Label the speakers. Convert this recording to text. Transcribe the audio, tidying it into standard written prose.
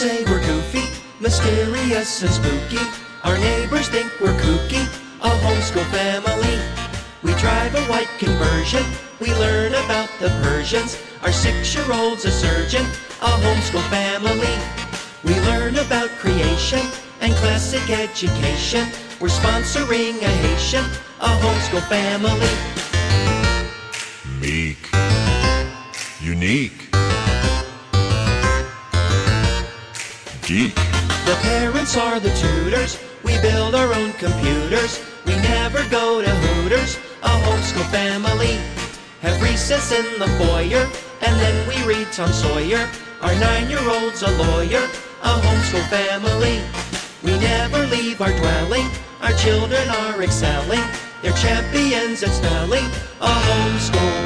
Speaker 1: say we're goofy, mysterious and spooky. Our neighbors think we're kooky, a homeschool family. We drive a white conversion, we learn about the Persians. Our 6-year-old's a surgeon, a homeschool family. We learn about creation and classic education. We're sponsoring a Haitian, a homeschool family.
Speaker 2: Meek, unique, geek.
Speaker 1: The parents are the tutors, we build our own computers. We never go to Hooters, a homeschool family. Have recess in the foyer, and then we read Tom Sawyer. Our 9-year-old's a lawyer, a homeschool family. We never leave our dwelling, our children are excelling. They're champions at spelling, a homeschool